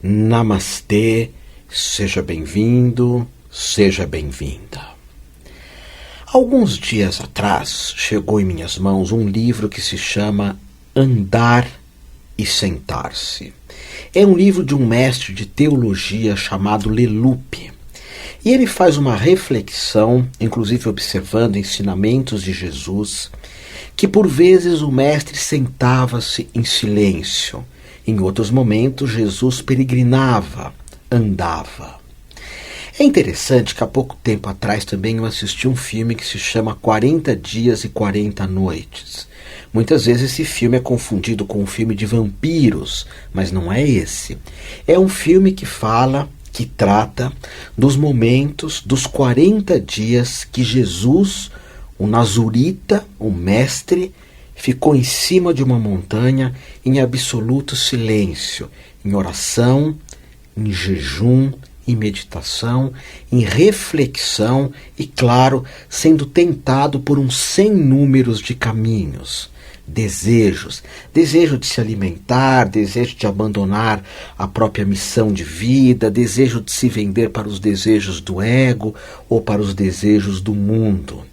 Namastê, seja bem-vindo, seja bem-vinda. Alguns dias atrás chegou em minhas mãos um livro que se chama Andar e Sentar-se. É um livro de um mestre de teologia chamado Leloup. E ele faz uma reflexão, inclusive observando ensinamentos de Jesus, que por vezes o mestre sentava-se em silêncio. Em outros momentos, Jesus peregrinava, andava. É interessante que há pouco tempo atrás também eu assisti um filme que se chama 40 Dias e 40 Noites. Muitas vezes esse filme é confundido com um filme de vampiros, mas não é esse. É um filme que trata dos momentos, dos 40 dias que Jesus, o Nazurita, o mestre, ficou em cima de uma montanha em absoluto silêncio, em oração, em jejum, em meditação, em reflexão e, claro, sendo tentado por um sem números de caminhos, desejos, desejo de se alimentar, desejo de abandonar a própria missão de vida, desejo de se vender para os desejos do ego ou para os desejos do mundo.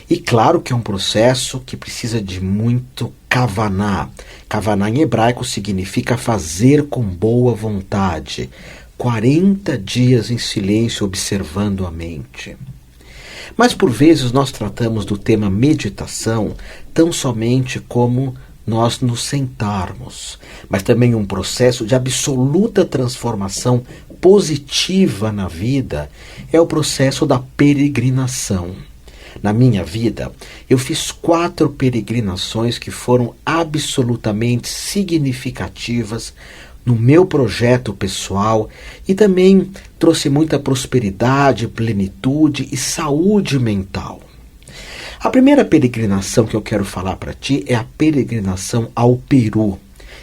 E claro que é um processo que precisa de muito kavaná. Kavaná em hebraico significa fazer com boa vontade. 40 dias em silêncio observando a mente. Mas por vezes nós tratamos do tema meditação tão somente como nós nos sentarmos, mas também um processo de absoluta transformação positiva na vida é o processo da peregrinação. Na minha vida, eu fiz 4 peregrinações que foram absolutamente significativas no meu projeto pessoal e também trouxe muita prosperidade, plenitude e saúde mental. A primeira peregrinação que eu quero falar para ti é a peregrinação ao Peru.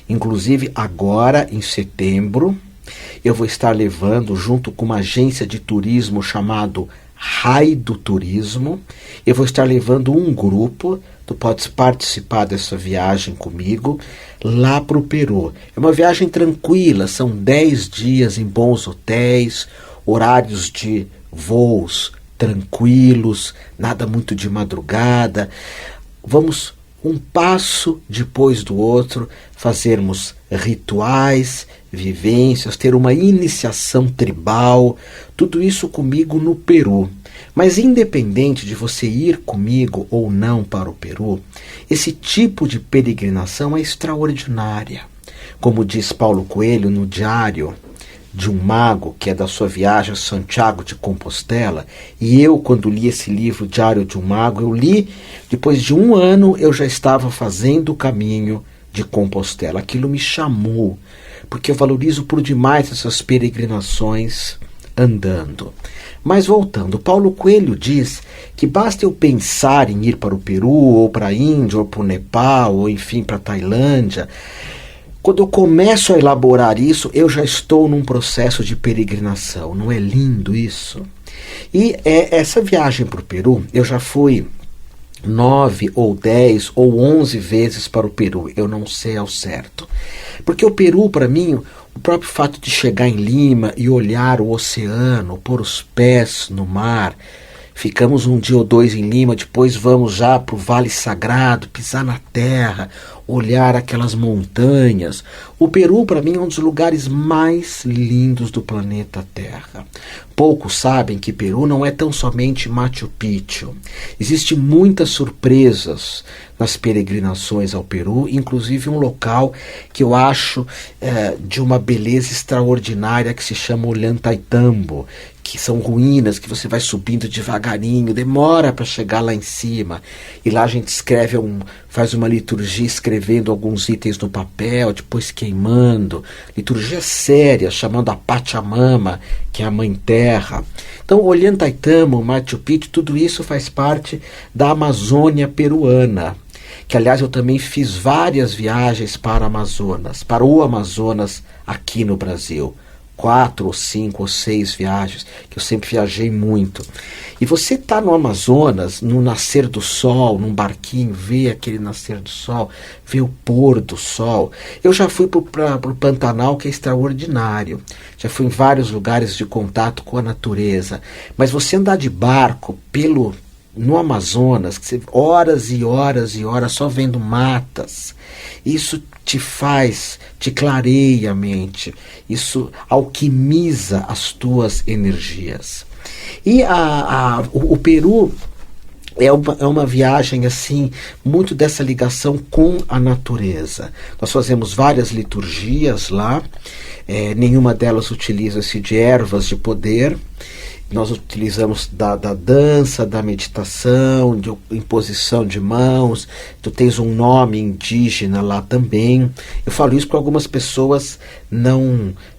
Inclusive, agora, em setembro, eu vou estar levando, junto com uma agência de turismo chamado Rai do Turismo, eu vou estar levando um grupo. Tu podes participar dessa viagem comigo lá para o Peru. É uma viagem tranquila, são 10 dias em bons hotéis, horários de voos tranquilos, nada muito de madrugada. Vamos um passo depois do outro, fazermos rituais, vivências, ter uma iniciação tribal, tudo isso comigo no Peru. Mas independente de você ir comigo ou não para o Peru, esse tipo de peregrinação é extraordinária. Como diz Paulo Coelho no Diário de um Mago, que é da sua viagem a Santiago de Compostela, e eu, quando li esse livro, Diário de um Mago, eu li, depois de 1 ano, eu já estava fazendo o caminho de Compostela. Aquilo me chamou, porque eu valorizo por demais essas peregrinações andando. Mas voltando, Paulo Coelho diz que basta eu pensar em ir para o Peru, ou para a Índia, ou para o Nepal, ou enfim, para a Tailândia. Quando eu começo a elaborar isso, eu já estou num processo de peregrinação. Não é lindo isso? E essa viagem para o Peru, eu já fui 9 ou 10 ou 11 vezes para o Peru. Eu não sei ao certo. Porque o Peru, para mim, o próprio fato de chegar em Lima e olhar o oceano, pôr os pés no mar, ficamos 1 dia ou 2 em Lima, depois vamos já para o Vale Sagrado, pisar na terra, olhar aquelas montanhas. O Peru, para mim, é um dos lugares mais lindos do planeta Terra. Poucos sabem que Peru não é tão somente Machu Picchu. Existem muitas surpresas nas peregrinações ao Peru, inclusive um local que eu acho de uma beleza extraordinária que se chama Ollantaytambo, que são ruínas que você vai subindo devagarinho, demora para chegar lá em cima, e lá a gente faz uma liturgia escrevendo alguns itens no papel, depois queimando, liturgia séria, chamando a Pachamama, que é a Mãe Terra. Então, Ollantaytambo, Machu Picchu, tudo isso faz parte da Amazônia peruana, que aliás eu também fiz várias viagens para o Amazonas aqui no Brasil. 4 ou 5 ou 6 viagens, que eu sempre viajei muito. E você está no Amazonas, no nascer do sol, num barquinho, vê aquele nascer do sol, vê o pôr do sol. Eu já fui para o Pantanal, que é extraordinário. Já fui em vários lugares de contato com a natureza. Mas você andar de barco no Amazonas, horas e horas e horas só vendo matas, isso te clareia a mente, isso alquimiza as tuas energias. E o Peru é uma viagem assim, muito dessa ligação com a natureza. Nós fazemos várias liturgias lá, nenhuma delas utiliza-se de ervas de poder. Nós utilizamos da dança, da meditação, de imposição de mãos. Tu tens um nome indígena lá também. Eu falo isso porque algumas pessoas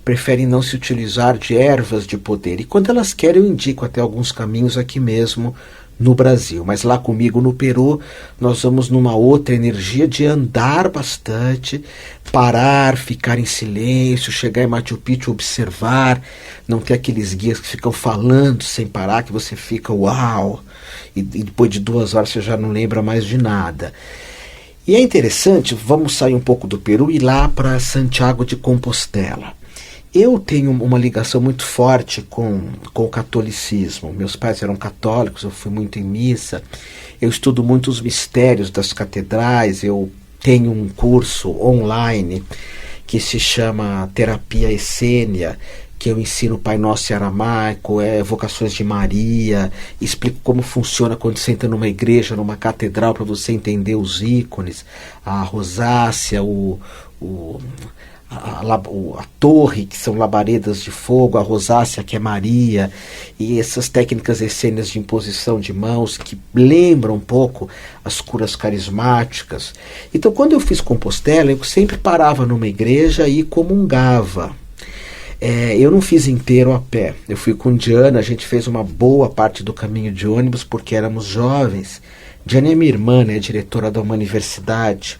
preferem não se utilizar de ervas de poder. E quando elas querem, eu indico até alguns caminhos aqui mesmo no Brasil. Mas lá comigo no Peru, nós vamos numa outra energia de andar bastante, parar, ficar em silêncio, chegar em Machu Picchu, observar, não ter aqueles guias que ficam falando sem parar, que você fica uau, e depois de 2 horas você já não lembra mais de nada. E é interessante, vamos sair um pouco do Peru e ir lá para Santiago de Compostela. Eu tenho uma ligação muito forte com o catolicismo. Meus pais eram católicos, eu fui muito em missa. Eu estudo muito os mistérios das catedrais. Eu tenho um curso online que se chama Terapia Essênia, que eu ensino o Pai Nosso em aramaico, Vocações de Maria, explico como funciona quando você entra numa igreja, numa catedral, para você entender os ícones, a rosácea, a torre, que são labaredas de fogo, a rosácea, que é Maria, e essas técnicas essênias de imposição de mãos, que lembram um pouco as curas carismáticas. Então, quando eu fiz Compostela, eu sempre parava numa igreja e comungava. Eu não fiz inteiro a pé, eu fui com Diana, a gente fez uma boa parte do caminho de ônibus, porque éramos jovens. Diana é minha irmã, né, diretora de uma universidade,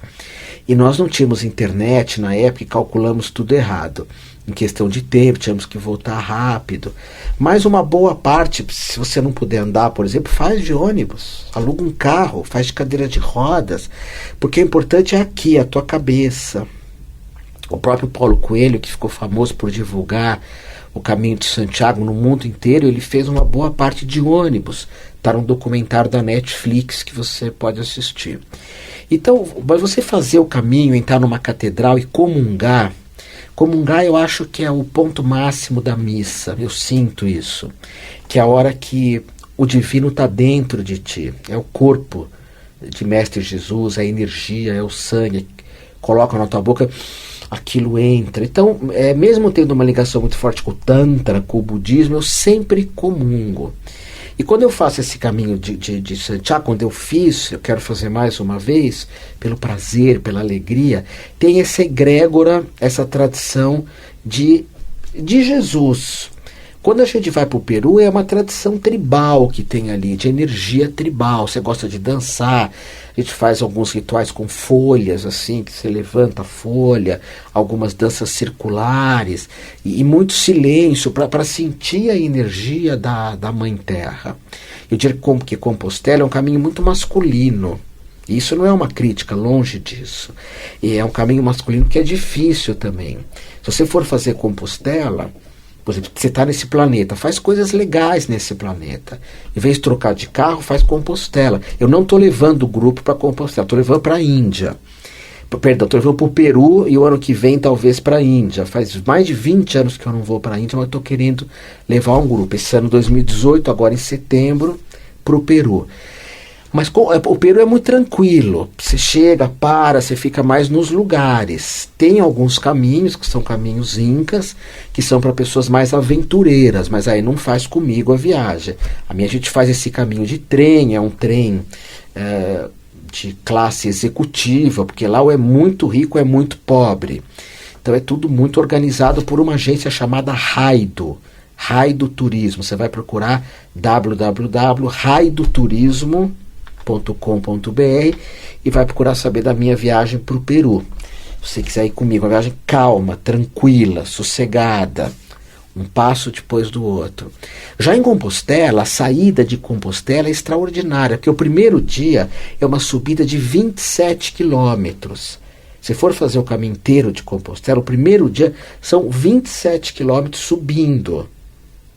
e nós não tínhamos internet na época e calculamos tudo errado. Em questão de tempo, tínhamos que voltar rápido. Mas uma boa parte, se você não puder andar, por exemplo, faz de ônibus, aluga um carro, faz de cadeira de rodas, porque o importante é aqui, a tua cabeça. O próprio Paulo Coelho, que ficou famoso por divulgar o Caminho de Santiago no mundo inteiro, ele fez uma boa parte de ônibus. Está num documentário da Netflix que você pode assistir. Então, mas você fazer o caminho, entrar numa catedral e comungar eu acho que é o ponto máximo da missa. Eu sinto isso. Que é a hora que o divino está dentro de ti. É o corpo de Mestre Jesus, é a energia, é o sangue. Coloca na tua boca, aquilo entra. Então, mesmo tendo uma ligação muito forte com o Tantra, com o budismo, eu sempre comungo. E quando eu faço esse caminho de Santiago, quando eu quero fazer mais uma vez, pelo prazer, pela alegria, tem essa egrégora, essa tradição de Jesus. Quando a gente vai para o Peru, é uma tradição tribal que tem ali, de energia tribal. Você gosta de dançar, a gente faz alguns rituais com folhas, assim, que você levanta a folha, algumas danças circulares, e muito silêncio para sentir a energia da Mãe Terra. Eu diria que Compostela é um caminho muito masculino. E isso não é uma crítica, longe disso. E é um caminho masculino que é difícil também. Se você for fazer Compostela, por exemplo, você está nesse planeta, faz coisas legais nesse planeta. Em vez de trocar de carro, faz Compostela. Eu não estou levando o grupo para Compostela, estou levando para a Índia. Perdão, estou levando para o Peru e o ano que vem talvez para a Índia. Faz mais de 20 anos que eu não vou para a Índia, mas estou querendo levar um grupo. Esse ano 2018, agora em setembro, para o Peru. Mas o Peru é muito tranquilo. Você chega, você fica mais nos lugares. Tem alguns caminhos, que são caminhos incas, que são para pessoas mais aventureiras, mas aí não faz comigo a viagem. A gente faz esse caminho de trem, é um trem de classe executiva, porque lá ou é muito rico ou é muito pobre. Então é tudo muito organizado por uma agência chamada Raido Turismo. Você vai procurar www.raidoturismo.com.br e vai procurar saber da minha viagem para o Peru. Se você quiser ir comigo, uma viagem calma, tranquila, sossegada, um passo depois do outro. Já em Compostela, a saída de Compostela é extraordinária, porque o primeiro dia é uma subida de 27 quilômetros. Se for fazer o caminho inteiro de Compostela, o primeiro dia são 27 quilômetros subindo.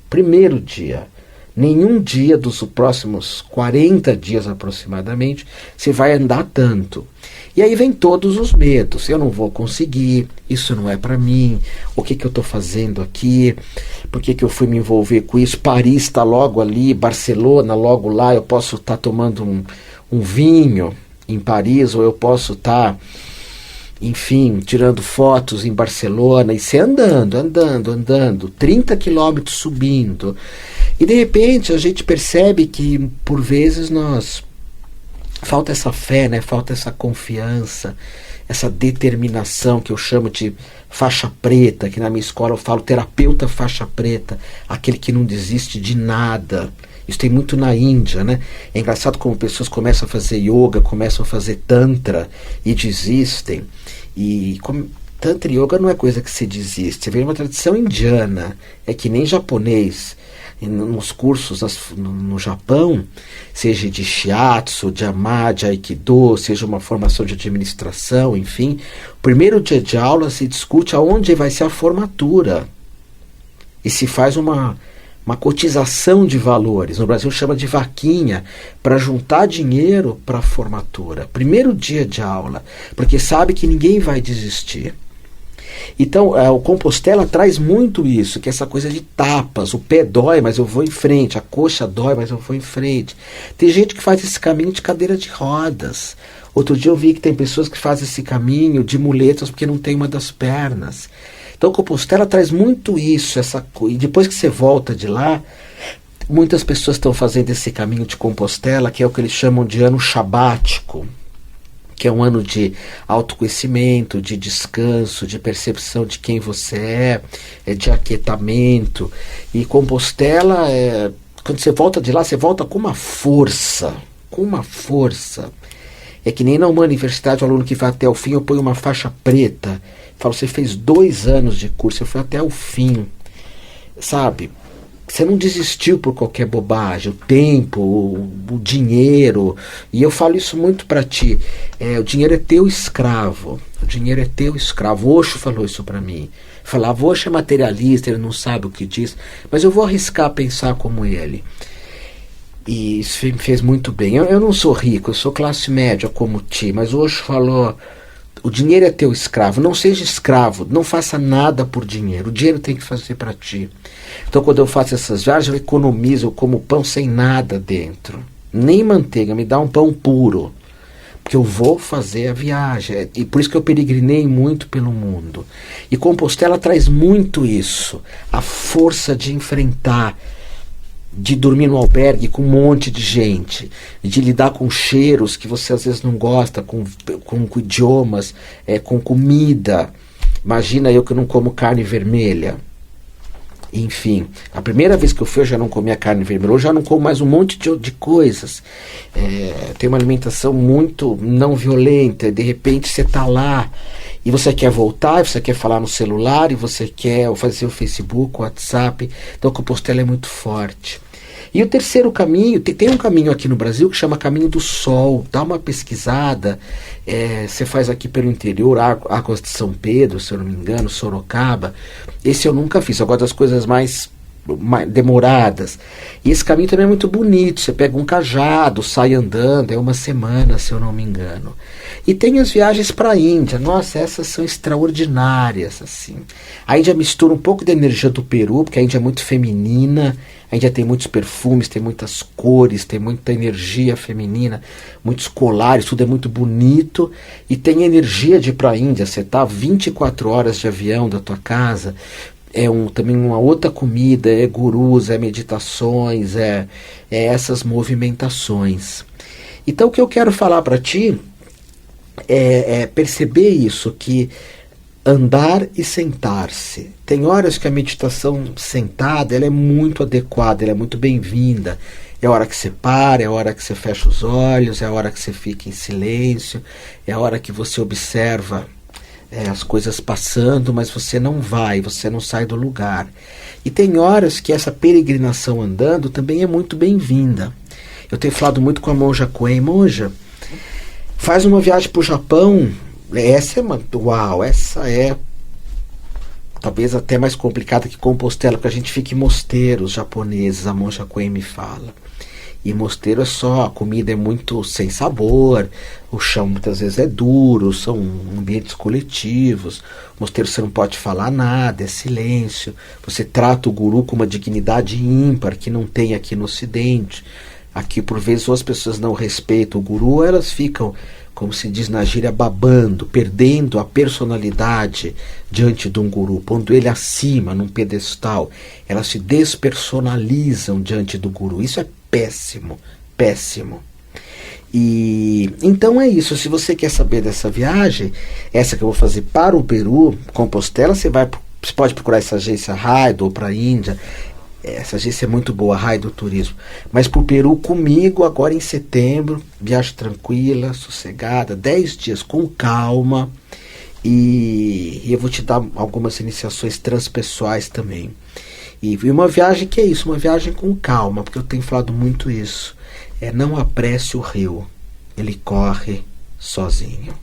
Primeiro dia. Nenhum dia dos próximos 40 dias aproximadamente você vai andar tanto. E aí vem todos os medos. Eu não vou conseguir, isso não é para mim, o que eu estou fazendo aqui, por que eu fui me envolver com isso, Paris está logo ali, Barcelona logo lá, eu posso estar tomando um vinho em Paris, ou eu posso estar, enfim, tirando fotos em Barcelona, e você andando, 30 quilômetros subindo. E de repente a gente percebe que por vezes falta essa fé, né? Falta essa confiança, essa determinação que eu chamo de faixa preta, que na minha escola eu falo terapeuta faixa preta, aquele que não desiste de nada. Isso tem muito na Índia, né? É engraçado como pessoas começam a fazer yoga, começam a fazer tantra e desistem. E tantra e yoga não é coisa que se desiste, vem uma tradição indiana, é que nem japonês. Nos cursos no Japão, seja de shiatsu, de ama, de aikido, seja uma formação de administração, enfim, o primeiro dia de aula se discute aonde vai ser a formatura e se faz uma cotização de valores. No Brasil chama de vaquinha, para juntar dinheiro para a formatura. Primeiro dia de aula, porque sabe que ninguém vai desistir. Então, o Compostela traz muito isso, que é essa coisa de tapas, o pé dói, mas eu vou em frente, a coxa dói, mas eu vou em frente. Tem gente que faz esse caminho de cadeira de rodas. Outro dia eu vi que tem pessoas que fazem esse caminho de muletas porque não tem uma das pernas. Então, Compostela traz muito isso, e depois que você volta de lá, muitas pessoas estão fazendo esse caminho de Compostela, que é o que eles chamam de ano sabático, que é um ano de autoconhecimento, de descanso, de percepção de quem você é de aquietamento. E Compostela, quando você volta de lá, você volta com uma força, É que nem na uma universidade, o aluno que vai até o fim, eu ponho uma faixa preta, falo, você fez 2 anos de curso, eu fui até o fim, sabe? Você não desistiu por qualquer bobagem, o tempo, o dinheiro. E eu falo isso muito para ti. O dinheiro é teu escravo. O dinheiro é teu escravo. O Osho falou isso para mim. Falava, Osho é materialista, ele não sabe o que diz. Mas eu vou arriscar pensar como ele. E isso me fez muito bem. Eu não sou rico, eu sou classe média como ti. Mas o Osho falou, o dinheiro é teu escravo. Não seja escravo, não faça nada por dinheiro. O dinheiro tem que fazer para ti. Então, quando eu faço essas viagens, eu economizo, eu como pão sem nada dentro. Nem manteiga, me dá um pão puro. Porque eu vou fazer a viagem. E por isso que eu peregrinei muito pelo mundo. E Compostela traz muito isso. A força de enfrentar, de dormir no albergue com um monte de gente, de lidar com cheiros que você às vezes não gosta, com idiomas, com comida. Imagina eu que não como carne vermelha. Enfim, a primeira vez que eu fui eu já não comia carne vermelha, hoje já não como mais um monte de coisas. Tem uma alimentação muito não violenta, e de repente você está lá e você quer voltar, você quer falar no celular, e você quer fazer o Facebook, o WhatsApp. Então a Compostela é muito forte. E o terceiro caminho, tem um caminho aqui no Brasil que chama Caminho do Sol. Dá uma pesquisada, você faz aqui pelo interior, Águas de São Pedro, se eu não me engano, Sorocaba. Esse eu nunca fiz, eu gosto das coisas mais demoradas. E esse caminho também é muito bonito, você pega um cajado, sai andando, é 1 semana, se eu não me engano. E tem as viagens para a Índia, nossa, essas são extraordinárias, assim. A Índia mistura um pouco da energia do Peru, porque a Índia é muito feminina, a Índia tem muitos perfumes, tem muitas cores, tem muita energia feminina, muitos colares, tudo é muito bonito, e tem energia de ir para a Índia, você está 24 horas de avião da tua casa, também uma outra comida, gurus, meditações, essas movimentações. Então o que eu quero falar para ti é perceber isso, que andar e sentar-se. Tem horas que a meditação sentada ela é muito adequada, ela é muito bem-vinda. É a hora que você para, é a hora que você fecha os olhos, é a hora que você fica em silêncio, é a hora que você observa as coisas passando, mas você não vai, você não sai do lugar. E tem horas que essa peregrinação andando também é muito bem-vinda. Eu tenho falado muito com a monja Coen. Monja, faz uma viagem para o Japão. Essa é uau, essa é talvez até mais complicada que Compostela, porque a gente fica em mosteiros japoneses, a monja Coen me fala. E mosteiro é só, a comida é muito sem sabor, o chão muitas vezes é duro, são ambientes coletivos, mosteiro você não pode falar nada, é silêncio, você trata o guru com uma dignidade ímpar que não tem aqui no Ocidente. Aqui por vezes ou as pessoas não respeitam o guru, ou elas ficam, como se diz na gíria, babando, perdendo a personalidade diante de um guru, pondo ele acima, num pedestal. Elas se despersonalizam diante do guru. Isso é péssimo, péssimo. E então é isso. Se você quer saber dessa viagem, essa que eu vou fazer para o Peru, Compostela, você pode procurar essa agência Raido ou para a Índia. Essa agência é muito boa, Raido Turismo. Mas para o Peru comigo, agora em setembro, viagem tranquila, sossegada, 10 dias com calma. E eu vou te dar algumas iniciações transpessoais também. E uma viagem que é isso, uma viagem com calma, porque eu tenho falado muito isso. Não apresse o rio, ele corre sozinho.